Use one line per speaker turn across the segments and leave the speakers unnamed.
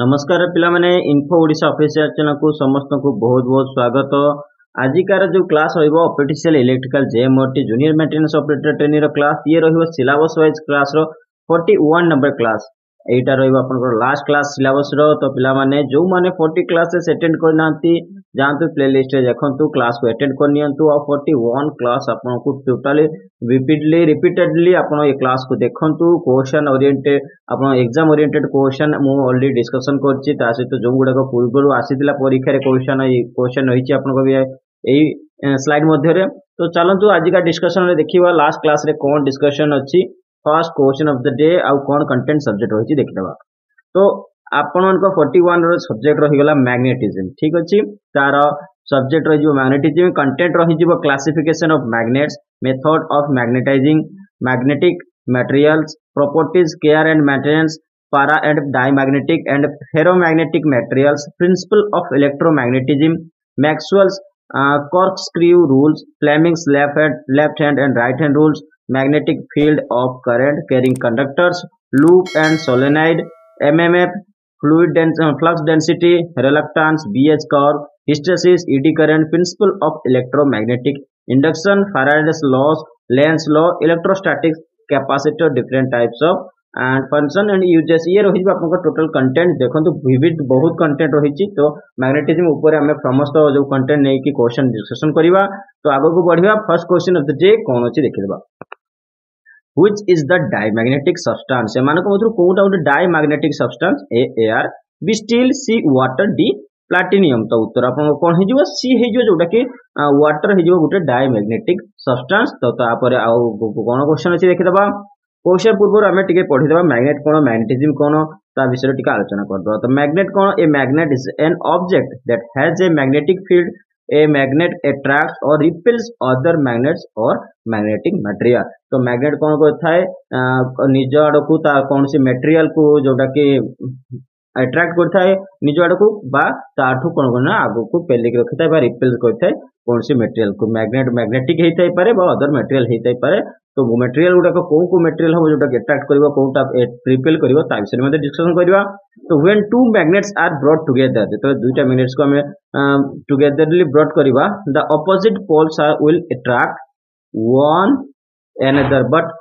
नमस्कार पिला माने इन्फो ओडिशा ऑफिशियल चैनल को समस्त को बहुत बहुत स्वागत। आजिकार जो क्लास रहिबो official electrical JMRT junior maintenance operator training रो क्लास ये रहिबो सिलेबस वाइज क्लास रो 41 नंबर क्लास एटा रहिबो आपनकर लास्ट क्लास सिलेबस रो। तो पिला माने जो माने 40 क्लासेस अटेंड करनांती जानतु प्लेलिस्ट रे देखंतु क्लास को अटेंड करनियंतु और 41 क्लास आपनको टोटली रिपीटेडली आपण ये क्लास को देखंतु क्वेश्चन ओरिएंटेड आपण एग्जाम ओरिएंटेड क्वेश्चन मु ऑलरेडी डिस्कशन करछि ता सहित जो गुडा को पूर्वरु आसीतिला परीक्षा रे क्वेश्चन रहिछि आपनको भी एई स्लाइड मध्ये रे। तो चलंतु आज का डिस्कशन रे देखिबा लास्ट क्लास रे कोन डिस्कशन अछि first question of the day आउ कोन कंटेंट सब्जेक्ट होछि देखिदबा। तो आपण को 41 रो सब्जेक्ट रहि गेला मैग्नेटिज्म ठीक अछि तार सब्जेक्ट रहि जो मैग्नेटिज्म कंटेंट रहि जिवो classification of magnets method of magnetising magnetic materials properties care and maintenance para and diamagnetic and ferromagnetic materials principle of electromagnetism Maxwell's corkscrew rules Fleming's left hand and right hand rules magnetic field of current carrying conductors loop and solenoid mmf flux density reluctance bh curve hysteresis eddy current principle of electromagnetic induction Faraday's laws Lenz law electrostatics capacitor different types of and function and uses ये रही आपन total content देखंतु विविध बहुत content रही। तो magnetism ऊपर हमें समस्त जो कंटेंट नै कि क्वेश्चन डिस्कशन करिवा। तो आगो को बढ़िया first question of the day कोन अछि देखिबा which is the diamagnetic substance एमान को मतलब कोउटा उटे diamagnetic substance A air B steel C water D platinum. तो उत्तर आपन कोन हे जिवो सी हे जिवो जोटा कि वाटर हे जिवो गुटे डायमैग्नेटिक सब्सटेंस। तो तापर आ कोन क्वेश्चन अछि देखिदबा क्वेश्चन पूर्व हमें टिके पढि देबा मैग्नेट कोन मैग्नेटिज्म कोन ता विषय टिके आलोचना कर दो। तो magnet cone a magnet is an object that has a magnetic field a magnet attracts और रिपेल्स अदर मैग्नेट्स और मैग्नेटिक मटेरियल। तो मैग्नेट कोन करथाय निज आडकू ता कोनसी मटेरियल को जोटा कि अट्रैक्ट करता है निज आड़ को ताठू कौन करना आगो को पेलिक रखी था रिपेल करता है कौन सी मटेरियल को मैग्नेटिक होता है पारे अदर मटेरियल होता है पारे। तो मटेरियल गुडा को मटेरियल हम जोटा अट्रैक्ट करिवो कोटा रिपेल करिवो ता विषय में डिस्कशन करबा। तो when two magnets are brought together जेतो दुईटा मैग्नेट्स को हमें टुगेदरली ब्रॉट करिवा the opposite poles are will attract one another but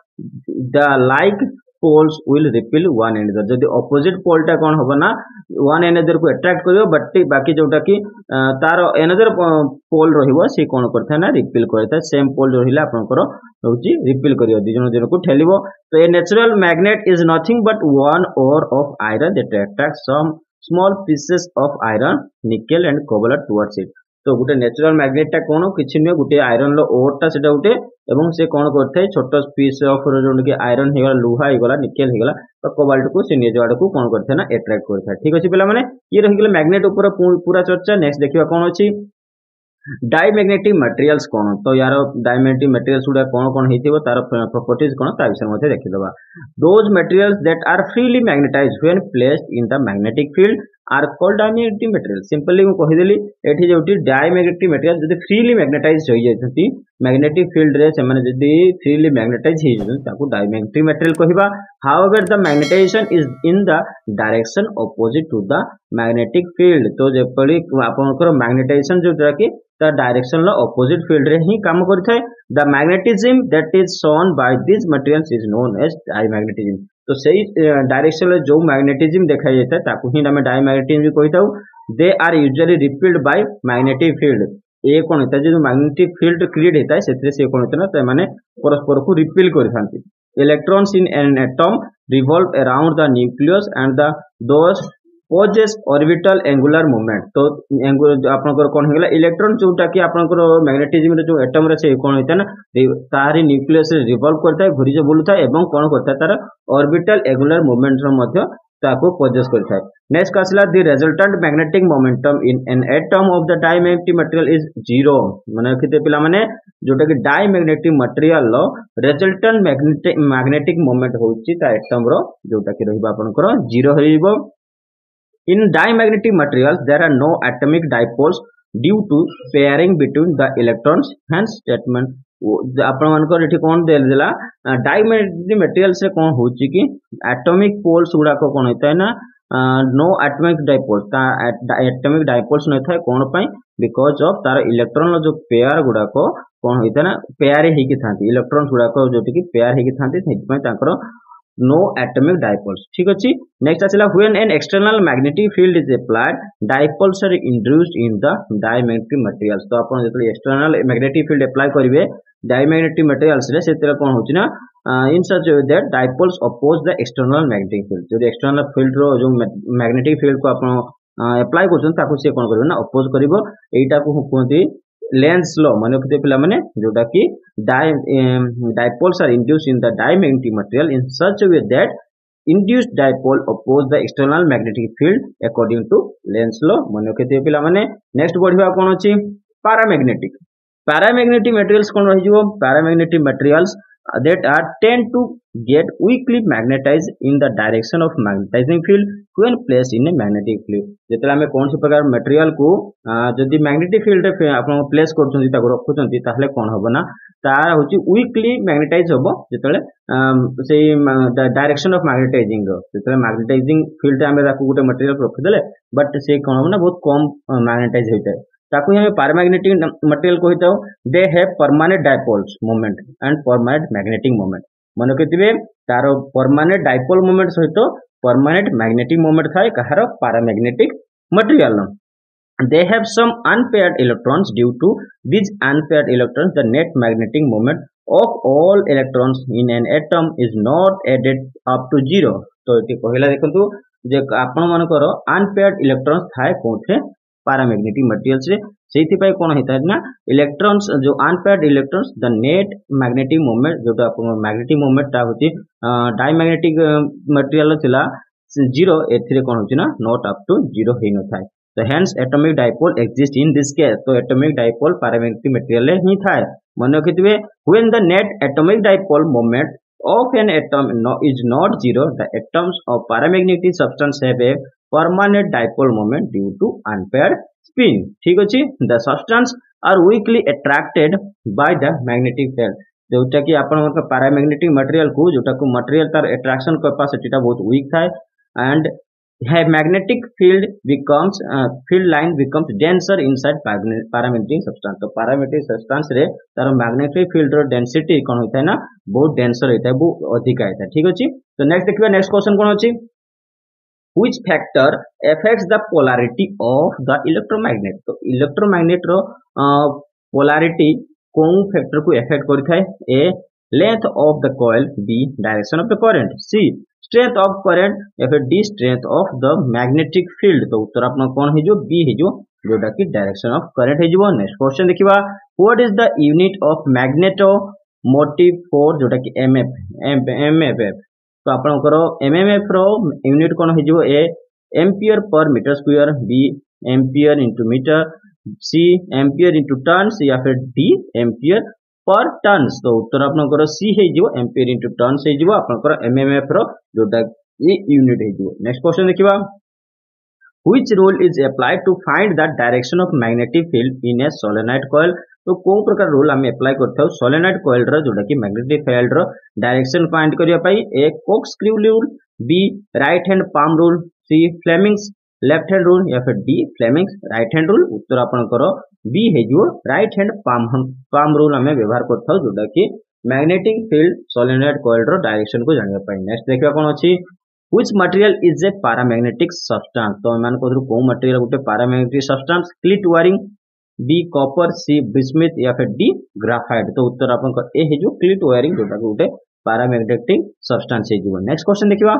the like poles will repel one another. जदि ऑपोजिट पोल टा कोन होबा ना वन एनदर को अट्रैक्ट करियो बट बाकी जोटा कि तार एनदर पोल रहिबो से कोन करथा ना रिपेल करथा सेम पोल रहिला आपनकर होची रिपेल करियो दि जन को ठेलिबो। तो a natural magnet is nothing but one ore of iron that attract some small pieces of iron nickel and cobalt towards it. तो गुटे नेचुरल मैग्नेट टा कोन किछि नै गुटे आयरन लो ओर टा सेटा गुटे एवं से कोन करथाय छोटो पीस ऑफ जोन के आयरन हेगला लोहा हेगला निकेल हेगला तो कोबाल्ट को से निज आड़ को कोन करथाय ना अट्रैक्ट करथाय। ठीक अछि पिला माने ये रहि गेले मैग्नेट ऊपर पूरा चर्चा। नेक्स्ट देखिबा कोन अछि डायमैग्नेटिक मटेरियल्स कोन। तो यार डायमैग्नेटिक मटेरियल्स गुडा कोन हेतिबो तार प्रॉपर्टीज कोन ता विषय मध्ये देखिदबा। Those materials that are freely magnetised when placed in the magnetic field are called diamagnetic material. Simply मु कहि देली एठी जोटी डायमैग्नेटिक मटेरियल जदि फ्रीली मैग्नेटाइज होई जायथि मैग्नेटिक फील्ड रे से माने जदि फ्रीली मैग्नेटाइज होई जथि ताकू डायमैग्नेटिक मटेरियल कहिबा। However the magnetisation is in the direction opposite to the magnetic field. तो जेपली आपनकर मैग्नेटाइजेशन जोटा कि ता डायरेक्शन लो ऑपोजिट फील्ड रे ही काम करथाय the magnetism that is shown by this materials is known as diamagnetism. तो सही डायरेक्शन रे जो मैग्नेटिज्म देखा जाता है ताकू ही हमें डायमैग्नेटिज्म भी कहिताउ। They are usually repelled by magnetic field ए कोन होता है जो मैग्नेटिक फील्ड क्रिएट होता है सेथरे से कोन होता है ना माने परस्पर को रिपेल करथांती। Electrons in an atom revolve around the nucleus and the thus possess orbital angular movement. तो आपनकर कोन हेगला इलेक्ट्रॉन जोटा कि आपनकर मैग्नेटिज्म रे जो एटम रे से कोन होता है ना तारी न्यूक्लियस रे रिवॉल्व करता है घुरी जे बुलता है एवं कोन करता है तार ऑर्बिटल एंगुलर मूवमेंट रो मध्य ताको पोजेस करता है। नेक्स्ट आसला the resultant magnetic momentum in an atom of the diamagnetic material is zero. माने किते पिला माने जोटा कि डायमैग्नेटिक मटेरियल लो रिजल्टेंट मैग्नेटिक मोमेंट होची ता एटम रो जोटा कि रहबा आपनकर zero होइबो। In diamagnetic materials, there are no atomic dipoles due to pairing between the electrons. Hence, statement आपण मानकर एठी कोन देला डायमैग्नेटिक मटेरियल से कोन होची कि एटॉमिक पोल्स गुडा को कोन होता है ना no atomic dipoles atomic dipoles न था कौन पाई बिकॉज ऑफ तार इलेक्ट्रॉन जो पेयर गुड़ाक कौन होता है पेयर होगी था इलेक्ट्रॉन्स गुड़ाक जो पेयर होगी था नो एटॉमिक डाइपोल्स ठीक अच्छे नेक्स्ट आसला when an external magnetic field is applied dipoles are induced in the diamagnetic materials तो आप जो एक्सटर्नल मैग्नेटिक फील्ड अप्लाई करेंगे डायमैग्नेटिक मटेरियल्स रे से कौन होची ना in such a way that dipoles oppose the external magnetic field जो external field रो जो magnetic field को आपण apply करछन ताको से कोन करबो ना oppose करबो एटा को कहते लेंस लॉ माने कते पिला माने जोटा कि dipoles are induced in the diamagnetic material in such a way that induced dipole oppose the external magnetic field according to Lenz law माने कते पिला माने नेक्स्ट बढ़िबा कोन अछि paramagnetic materials कोन रहि जो paramagnetic materials that are tend to get weakly magnetized in the direction of magnetizing field when placed in a magnetic field जेतला हमें कौन से प्रकार मटेरियल को जदि मैग्नेटिक फील्ड रे आपण प्लेस करछन ताको रखुछन ताहले कोन होबो ना तार होची वीकली मैग्नेटाइज होबो जेतले से डायरेक्शन ऑफ मैग्नेटाइजिंग जेतले मैग्नेटाइजिंग फील्ड हमें ताको गुटे मटेरियल रखि देले बट से कोन होबो ना बहुत कम मैग्नेटाइज होइता ताकू हमें पैरामैग्नेटिक मटेरियल कहता they have permanent dipoles moment and permanent magnetic moment मन केतिबे तार परमानेंट डाइपोल मोमेंट सहित परमानेंट मैग्नेटिक मोमेंट थाए कहार paramagnetic material they have some unpaired electrons due to these unpaired electrons the net magnetic moment of all electrons in an atom is not added up to zero तो ये कहला देखंतु जे आपण मानकर unpaired electrons थाए कोथे paramagnetic materials रे सेति पय कोन होता है ना इलेक्ट्रॉन्स जो unpaired electrons the net magnetic moment जोटा मैग्नेटिक मोमेंट ता होती डायमैग्नेटिक मटेरियल थिला जीरो एथिरे कोन होची ना नॉट अप टू जीरो हे न थाए तो hence atomic dipole exist in this case तो एटॉमिक डाइपोल पैरामैग्नेटिक मटेरियल रे ही थाए मन रखितबे when the net atomic dipole moment of an atom is not zero the atoms of paramagnetic substance have a permanent dipole moment due to unpaired spin ठीक अछि the substance are weakly attracted by the magnetic field जोटा कि आपण मतलब paramagnetic material को जोटा को material तार अट्रैक्शन कैपेसिटी ता बहुत वीक थाए and have magnetic field becomes field line becomes denser inside paramagnetic substance तो paramagnetic substance रे तार magnetic field रो density कोन होता है ना बहुत denser होता है बहुत अधिक होता है ठीक अछि तो नेक्स्ट देखिबा नेक्स्ट क्वेश्चन कोन अछि which factor affects the polarity of the electromagnet तो electromagnet रो polarity कोन फैक्टर को इफेक्ट करथाय ए length of the coil b direction of the current c strength of current या फिर d strength of the magnetic field तो उत्तर आपन कोन हे जो b हे जो जोटा की डायरेक्शन ऑफ करंट हे जो नेक्स्ट क्वेश्चन देखिबा what is the unit of magnetomotive force जोटा की mmff तो आपन करो mmf रो यूनिट कोन हे जो a ampere per metre square b ampere into metre c ampere into turns या फिर d एम्पियर पर टर्न्स तो उत्तर आपनकर सी हे जो एम्पियर इनटू टर्न्स हे जो आपनकर एमएमएफ रो जोटा ये यूनिट हे जो नेक्स्ट क्वेश्चन देखिबा which rule is applied to find the direction of magnetic field in a solenoid coil तो कोन प्रकार रूल हम अप्लाई करथाउ सोलेनॉइड कॉइल रो जोटा कि मैग्नेटिक फील्ड रो डायरेक्शन फाइंड करिया पई ए कोक screw rule B right hand palm rule C Fleming's left hand rule या फिर D Fleming's right hand rule उत्तर आपन करो बी हे जो राइट हैंड पाम रूल हमें व्यवहार करथाउ जोटा कि मैग्नेटिक फील्ड सोलेनॉइड कॉइल रो डायरेक्शन को जानिया पई नेक्स्ट देखिबा कोन अछि which material is a paramagnetic substance तो मान को को मटेरियल गुटे पैरामैग्नेटिक सब्सटेंस क्लिट wiring B copper C bismuth या फिर डी ग्राफाइट तो उत्तर आपन को ए हे जो क्लिट वायरिंग जोटा गुटे पैरामैग्नेटिक सब्सटेंस हे जो नेक्स्ट क्वेश्चन देखिबा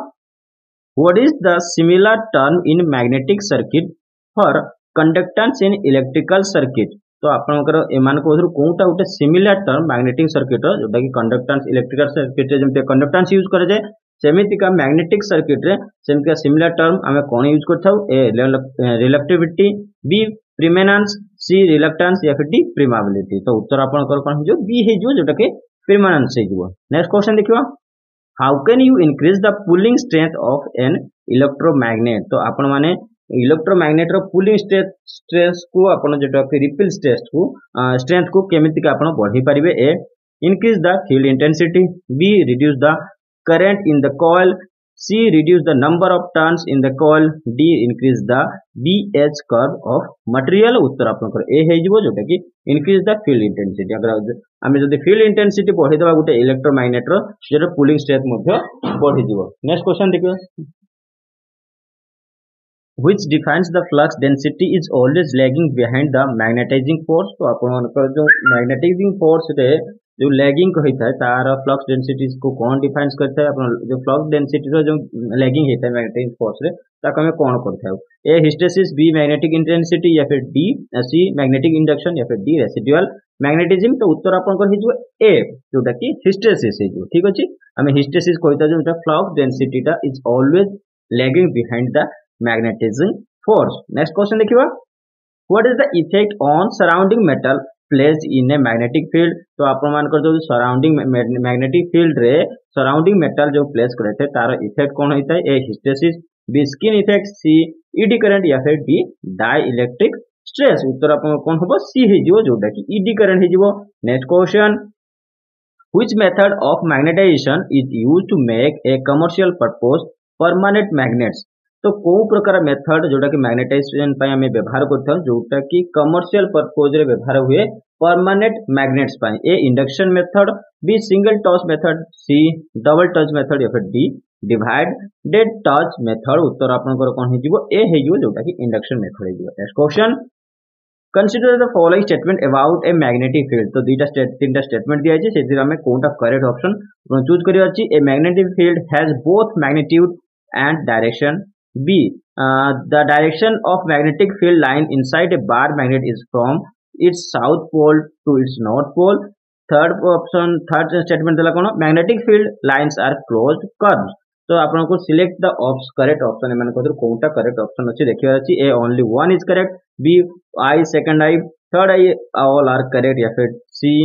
What is the similar term in magnetic circuit for conductance in electrical circuit? तो आपनकर एमान को कोनटा उटे सिमिलर टर्म मैग्नेटिक सर्किट जोटा कि कंडक्टेंस इलेक्ट्रिकल सर्किट रे जेमते कंडक्टेंस यूज करे जाय सेमिति का मैग्नेटिक सर्किट रे सेमका सिमिलर टर्म हमें कोन यूज करथाउ ए रिलेटिविटी बी प्रीमेनेंस सी रिलक्टेंस या फिर डी प्रीमेबिलिटी तो उत्तर आपनकर कोन जो बी हे जो जोटा कि प्रीमेनेंस हे जो नेक्स्ट क्वेश्चन देखिबा how can you increase the pulling strength of an electromagnet तो आपण माने इलेक्ट्रोमैग्नेट रो पुलिंग स्ट्रेस को आपण जेटा कि रिपेल स्ट्रेंथ को केमिति का आपण बढ़ी परिबे A increase the field intensity B reduce the current in the coil C reduce the number of turns in the coil, D increase the BH curve of material. उत्तर आपनकर ए हे जिवो जोटा कि increase the field intensity. अगर आमे जदि field intensity बढ़े देबा गुटे electromagnet रो जेरो pulling strength मध्य बढ़ी जिवो. नेक्स्ट क्वेश्चन देखियो. Which defines the flux density is always lagging behind the magnetizing force. तो आपनकर जो मैग्नेटाइजिंग फोर्स रे जो लैगिंग होता है तार फ्लक्स डेंसिटी को कौन डिफाइंस करता है. अपन जो फ्लक्स डेंसिटी रो जो लैगिंग होता है मैग्नेटाइजिंग फोर्स रे ताको हमें कौन करता है. ए हिस्टेरिसिस, बी मैग्नेटिक इंटेंसिटी या फिर डी सी मैग्नेटिक इंडक्शन या फिर डी रेसिडुअल मैग्नेटिज्म. तो उत्तर आपनकर हिजो ए जोटा कि हिस्टेरिसिस हिजो. ठीक अछि. हमें हिस्टेरिसिस कहता जोटा फ्लक्स डेंसिटी टा is always lagging behind the magnetising force. Next question देखिवा. What is the effect on surrounding metal placed in a magnetic field? तो आपण मानकर जो सराउंडिंग मैग्नेटिक फील्ड रे सराउंडिंग मेटल जो प्लेस करे थे तार इफेक्ट कौन होता है. ए हिस्टेरिसिस, बी स्किन इफेक्ट, सी ईडी करंट या फिर डी डाई इलेक्ट्रिक स्ट्रेस. उत्तर आपण कौन होबो सी हे जिवो जोटा कि ईडी करंट हे जिवो. Next question. Which method of magnetization is used to make a commercial purpose permanent magnets? तो को प्रकार मेथड जोटा कि मैग्नेटाइजेशन पय हमें व्यवहार करथौ जोटा कि कमर्शियल पर्पस रे व्यवहार हुए परमानेंट मैग्नेट्स पय. A induction method, B single touch method, C double touch method या फिर डी डिवाइडेड टच मेथड. उत्तर आपनकर कोन हे जिवो ए हे जिवो जोटा कि इंडक्शन मेथड हे जिवो. Next question. Consider the following statement about A magnetic field. तो तीनटा स्टेटमेंट दिया छै सेतिर हमें कोनटा करेक्ट ऑप्शन चूज करियो अछि. ए magnetic field has both magnitude and direction. B. The direction of magnetic field line inside a bar magnet is from its south pole to its north pole. Third statement दिला कोन magnetic field lines are closed curves. तो आपन को select the correct option. एमन को कोनटा correct option अछि देखियो अछि. A only one is correct, B I second I third I all are correct या फिर C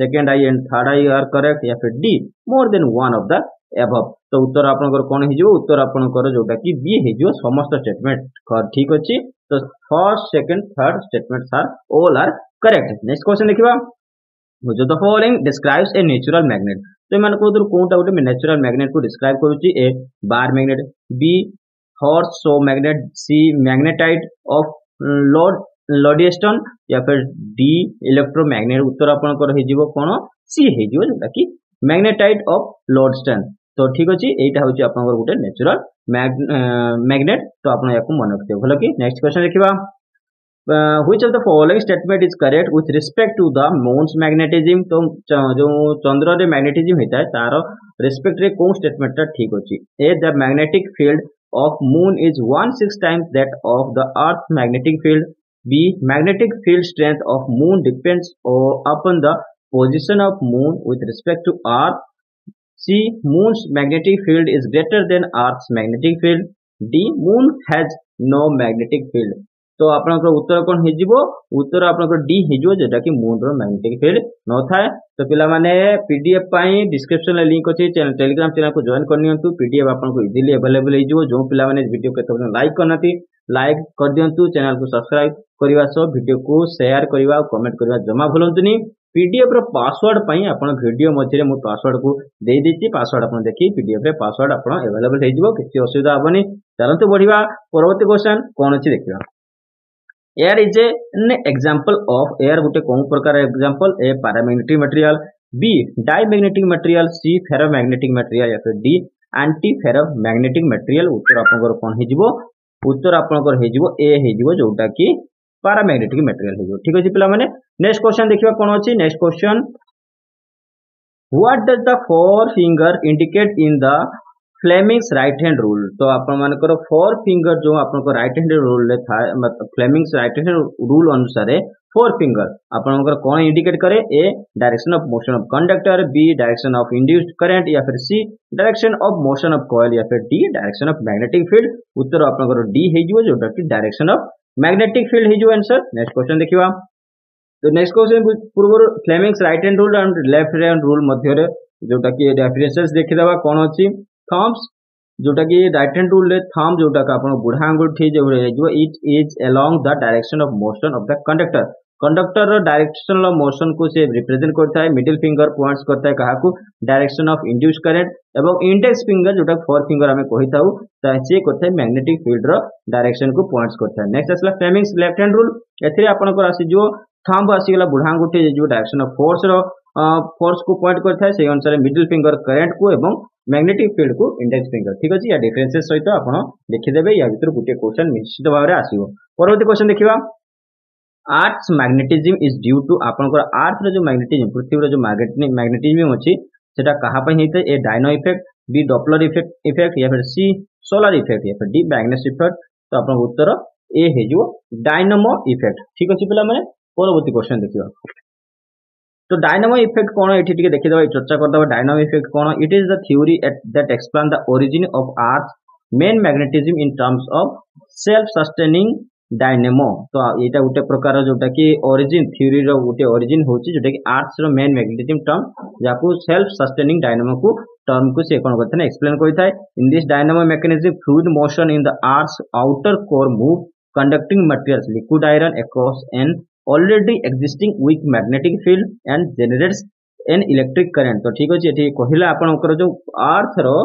second I and third I are correct या फिर D more than one of the above. तो उत्तर आपनकर कोन हे जिवो. उत्तर आपनकर जोटा कि बी हे जिवो. समस्त स्टेटमेंट ठीक अछि. तो first second third statements are all are correct. Next question देखिबा. जो the following describes a natural magnet. तो एमान को कोनटा उटे नेचुरल मैग्नेट को डिस्क्राइब करूची. A bar magnet, B horseshoe magnet, C magnetite of lodestone या फिर डी इलेक्ट्रोमैग्नेट. उत्तर आपनकर हे जिवो कोन सी हे जिवो जोटा कि मैग्नेटाइट ऑफ लोडस्टोन. तो ठीक अछि. एटा होची आपनकर गुटे नेचुरल मैग्नेट. तो आपण याकू मन रखियो भलो कि. नेक्स्ट क्वेश्चन देखिबा. Which of the following statement is correct with respect to the moon's magnetism. तो जो चंद्र रे मैग्नेटिज्म होता है तार रिस्पेक्ट रे कोन स्टेटमेंट ता ठीक अछि. A the magnetic field of moon is 1/6 times that of the earth magnetic field. B magnetic field strength of moon depends upon the position of moon with respect to earth. C. Moon's magnetic field is greater than Earth's magnetic field. D. Moon has no magnetic field. तो आपनकर उत्तर कोन हे जिवो. उत्तर आपनकर D हे जिवो जेटा कि moon रो magnetic field न थाए. तो पिला माने पीडीएफ पाई डिस्क्रिप्शन ले लिंक अछि. चैनल टेलीग्राम चैनल को जॉइन करनियंतु. पीडीएफ आपनको इजीली अवेलेबल हे जिवो. जो पिला माने वीडियो के तो लाइक करनाती लाइक कर दियंतु. चैनल को सब्सक्राइब करबा सो वीडियो को शेयर करबा कमेंट करबा जमा भूलंतुनी. पीडीएफ रो पासवर्ड पई आपण वीडियो मझरे मु पासवर्ड को दे देछि. पासवर्ड आपण देखि पीडीएफ रे पासवर्ड आपण अवेलेबल हे जिवो. किछि असुविधा हबनी. चलंतु बढ़िबा परवर्ती क्वेश्चन कोन अछि देखिबा. Air is an example of air गुटे कोन प्रकार example. A paramagnetic material, B diamagnetic material, C ferromagnetic material या फिर डी एंटी फेरोमैग्नेटिक मटेरियल. उत्तर आपनकर कोन हे जिवो. उत्तर आपनकर हे जिवो ए हे जिवो जोटा कि पैरामैग्नेटिक मटेरियल हे जिवो. ठीक अछि पिला माने. नेक्स्ट क्वेश्चन देखिबा कोन अछि. Next question. What does the four finger indicate in the Fleming's right hand rule. तो आपण मानकर फोर फिंगर जो आपनको राइट हैंड रूल ले था मतलब फ्लेमिंग्स राइट हैंड रूल अनुसार फोर फिंगर आपनकर कोन इंडिकेट करे. A direction of motion of conductor, B direction of induced current या फिर C direction of motion of coil या फिर D direction of magnetic field. उत्तर आपनकर डी हे जिवो जोटा कि डायरेक्शन ऑफ मैग्नेटिक फील्ड हे जिवो आंसर. नेक्स्ट क्वेश्चन देखिबा. तो नेक्स्ट क्वेश्चन पूर्व Fleming's right hand rule and left hand rule मध्य रे जोटा कि डिफरेंसेस देखिदबा कोन अछि. थम्स जोटा कि राइट हैंड रूल रे थंब जोटा का आपण बुढ़ा आंगुठी जो it is along the direction of motion of the conductor. Conductor direction motion को से रिप्रेजेंट करता है। मिडिल फिंगर पॉइंट्स करता है कहा डायरेक्शन ऑफ इंड्यूस करंट एवं इंडेक्स फिंगर जोटा फोर फिंगर आम कही था सी करता है मैग्नेटिक फील्ड रो डायरेक्शन को पॉइंट्स करता है। नेक्स्ट आसला फ्लेमिंग्स लेफ्ट हैंड रूल एथिरे आपनकर आसीजो थंब आसीगला बुढ़ा आंगुठी जो डायरेक्शन ऑफ फोर्स को पॉइंट करता है से अनुसार मिडिल फिंगर करंट को एवं मैग्नेटिक फील्ड को इंडेक्स फिंगर ठीक अच्छे या डिफरेंसेस सहित आप देखिदेवे या भीतर गोटे क्वेश्चन निश्चित भाव में आसीबो। परवर्ती क्वेश्चन देखिबा आर्थ मैग्नेटिज्म इज ड्यू टू आपनकर आर्थ रो जो मैग्नेटिज्म पृथ्वी रो जो मैग्नेटिज्म अछि सेटा कहा पई हेते A dynamo effect B Doppler effect या फिर सी सोलर इफेक्ट या फिर डी मैग्नेस इफेक्ट। तो आपन उत्तर ए हे जो डायनामो इफेक्ट ठीक अछि पिला माने। परवर्ती क्वेश्चन देखिबा तो डायनामो इफेक्ट कोन एठी टिके देखि देबा चर्चा कर देबा dynamo effect cone it is the theory that explain the origin of earth main magnetism in terms of self sustaining dynamo. तो यहाँ गोटे प्रकार जोटा कि ओरिजिन थ्योरी रो गोटे ओरिजिन होची जोटा कि आर्ट्स रो मेन मैग्नेटिज्म टर्म जाको सेल्फ सस्टेनिंग डायनेमो को टर्म को से कोन करथने एक्सप्लेन करथाय। In this dynamo mechanism fluid motion in the earth's outer core move conducting materials liquid iron across an already existing weak magnetic field and generates an electric current. तो ठीक अछि एठी कहिला आपनकर जो अर्थ रो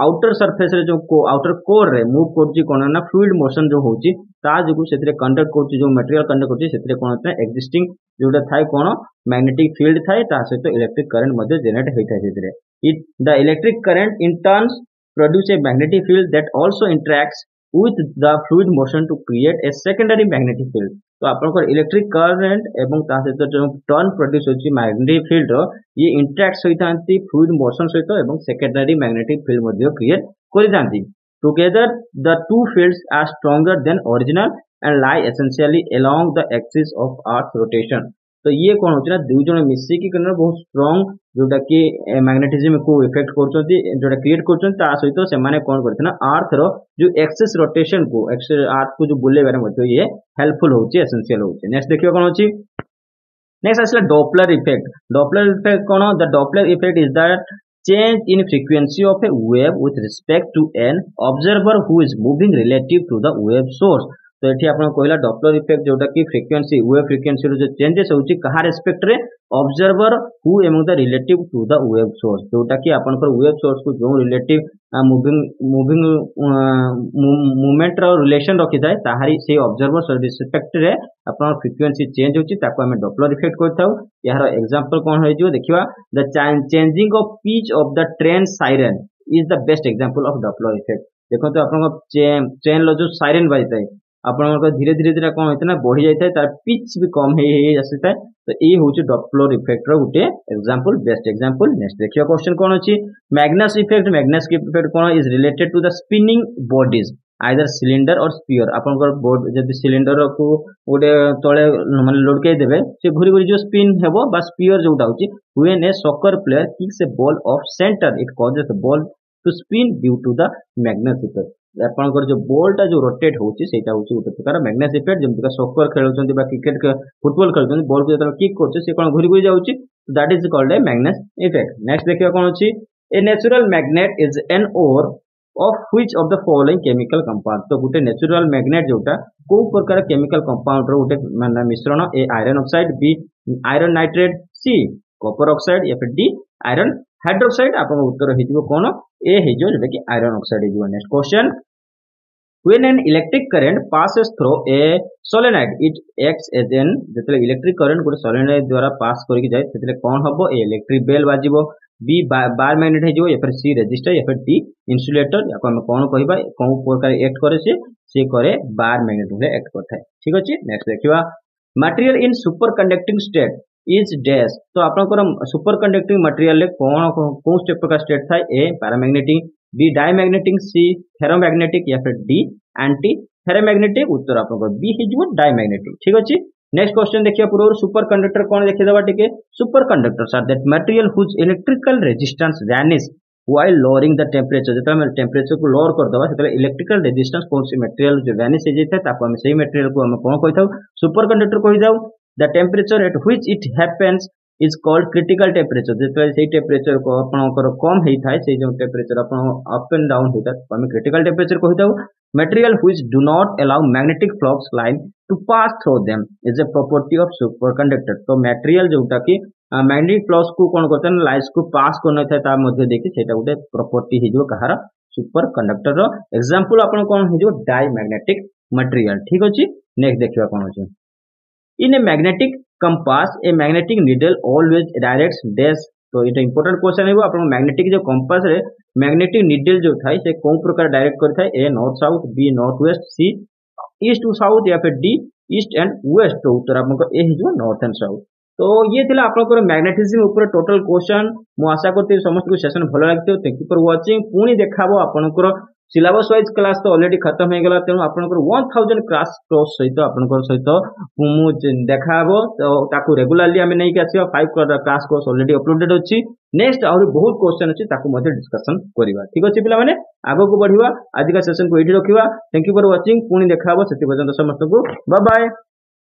आउटर सरफेस रे जो आउटर कोर रे मूव करछि कोन ना फ्लूइड मोशन जो होछि ता जगु सेतरे कंडक्ट करछि जो मटेरियल कंडक्ट करछि सेतरे कोन होता है एक्जिस्टिंग जोटा थाय कोन मैग्नेटिक फील्ड थाय ता सहित इलेक्ट्रिक करंट मध्ये जनरेट होइता सेतरे it the electric current in turns produce a magnetic field that also interacts with the fluid motion to create a secondary magnetic field। तो आपनकर इलेक्ट्रिक करंट एवं ता सहित जो टर्न प्रोड्यूस होछि मैग्नेटिक फील्ड रो ये इंटरैक्ट होइतांती फ्लूइड मोशन सहित एवं सेकेंडरी मैग्नेटिक फील्ड मध्ये क्रिएट करितांती। Together the two fields are stronger than original and lie essentially along the axis of earth rotation. तो ये कौन होछि ना दुई जण मिसी की करन बहुत स्ट्रांग जोटा कि मैग्नेटिज्म को इफेक्ट करछंती जोटा क्रिएट करछंती ता सहित से माने कोन करथना अर्थ रो जो एक्सिस रोटेशन को अर्थ को जो बुलेबारे मध्ये ये हेल्पफुल होछि एसेंशियल होछि। नेक्स्ट देखियो कोन होछि नेक्स्ट आसला Doppler effect. Doppler effect cone the Doppler effect is that change in frequency of a wave with respect to an observer who is moving relative to the wave source। तो ये आपन कहला Doppler effect जोटा कि frequency wave frequency रो जो changes होछि कहा respect रे observer who among the relative to the wave source जोटा कि आपन को वेव सोर्स को जो रिलेटिव मूविंग मूवमेंट रो रिलेशन रखि थाए ताहारी से ऑब्जर्वर रेस्पेक्ट रे आपन फ्रीक्वेंसी चेंज होछि ताको हम डॉपलर इफेक्ट करथाउ। यार एग्जांपल कोन होय जो देखिबा the changing of pitch of the train siren is the best example of Doppler effect. देखो तो आपन ट्रेन लो जो साइरन बाजता है आपन धीरे धीरे कौन होता है बढ़ी जाता है तार पिच भी कम आसी है। तो ये हूँ डॉपलर इफेक्ट रो गोटे एग्जांपल बेस्ट एग्जांपल। नेक्स्ट देखियो क्वेश्चन कौन अछि मैग्नेस इफेक्ट। मैग्नेस इफेक्ट कौन is related to the spinning bodies either cylinder और स्पीयर। आपन बोर्ड जब सिलिंडर को गोटे तले माने लड़कई देबे से घुरी घुरी जो स्पिन हेबो बा स्पीयर जोटा होछि when a soccer player kicks a ball off centre it causes the ball to spin due to the Magnus effect. आपनकर जो बॉल टा जो रोटेट होछि सेटा होछि गोटे प्रकार मैग्नेस इफेक्ट जेमति सॉकर खेलुछन्ती बा क्रिकेट फुटबॉल खेलुछन्ती बॉल को जतरा किक करछ से कोन घुरी घुरी जाउछि that is called a Magnus effect. Next देखियो कोन होछि a natural magnet is an ore of which of the following chemical compound. तो गोटे नेचुरल मैग्नेट जोटा को प्रकार केमिकल कंपाउंड रो गोटे माने मिश्रण A iron oxide B iron nitrate C copper oxide या फिर डी आयरन हाइड्रोक्साइड। आपन उत्तर हेजिबो कोन ए हेजो जेटा कि आयरन ऑक्साइड हेजिबो। Next question when an electric current passes through a solenoid it acts as an जेतले इलेक्ट्रिक करंट गोटे सोलेनॉइड द्वारा पास करके जाय सेतले कोन हबो ए इलेक्ट्रिक बेल बाजिबो बी बार मैग्नेट हेजिबो या फिर सी रेजिस्टर या फिर डी इंसुलेटर या हम कोन कहिबा कोन प्रकार एक्ट करे से करे बार मैग्नेट रे एक्ट करथाय ठीक अछि। नेक्स्ट देखिबा material in super conducting state is dash. तो आपनकर सुपर कंडक्टिंग मटेरियल ले कोन प्रकार स्टेट थाय A paramagnetic B diamagnetic C ferromagnetic या फिर डी एंटी फेरोमैग्नेटिक। उत्तर आपनकर बी हिजबो डायमैग्नेटिक ठीक अछि। नेक्स्ट क्वेश्चन देखिया पूरा सुपर कंडक्टर कोन देखि देबा टिके superconductors are that material whose electrical resistance vanish while lowering the temperature. जतले हम टेंपरेचर को लोअर कर दबा सेतले इलेक्ट्रिकल रेजिस्टेंस कोन सी मटेरियल जो वैनिश हे जेता ताको हम सेही मटेरियल को हम कोन कहिथाउ सुपर कंडक्टर कहि जाउ। The temperature at which it happens is called critical temperature. जतले सेही टेंपरेचर को आपनकर कम हेई थाय से जो टेंपरेचर आपन अप एंड डाउन होता हम क्रिटिकल टेंपरेचर कहि जाउ। Material which do not allow magnetic flux line to pass through them is a property of superconductor. तो मटेरियल जोटा कि मैग्नेटिक प्लस को कौन करते हैं लाइट्स को पास कर नଥାଏ ता मध्य देखि सेटा गोटे प्रॉपर्टी हे जो कहार सुपर कंडक्टर रो एग्जांपल आपण कोन हे जो डाई मैग्नेटिक मटेरियल। ठीक अछि नेक्स्ट देखिबा कोन अछि in a magnetic compass a magnetic needle always directs dash. तो ये इंपोर्टेंट क्वेश्चन है आपन मैग्नेटिक जो कंपास रे मैग्नेटिक नीडल जो थाई से कोन प्रकार डायरेक्ट करता है A north south B north west C east to south या फिर D east and west to उत्तर आपन ए जो नॉर्थ एंड साउथ। तो ये थिला आपन मैग्नेटिज्म ऊपर टोटल क्वेश्चन मु आशा करते समस्त को सेशन भलो लागते। थैंक यू फॉर वाचिंग पुणी देखाबो आपन सिलेबस वाइज क्लास तो ऑलरेडी खत्म हो गला तेणु आपनकर 1000 क्लास कोर्स सहित आपनकर सहित मु देखाबो तो ताकू रेगुलरली हमें नहीं के आसीबा 5 क्लास कोर्स ऑलरेडी अपलोडेड अछि। नेक्स्ट और बहुत क्वेश्चन अछि ताकू मध्ये डिस्कशन करिवा। ठीक अछि पिला माने आगो को बढ़िवा आज का सेशन को एठी रखिवा। थैंक यू फॉर वाचिंग पुणी देखाबो सेति पर्यंत समस्त को बाय बाय।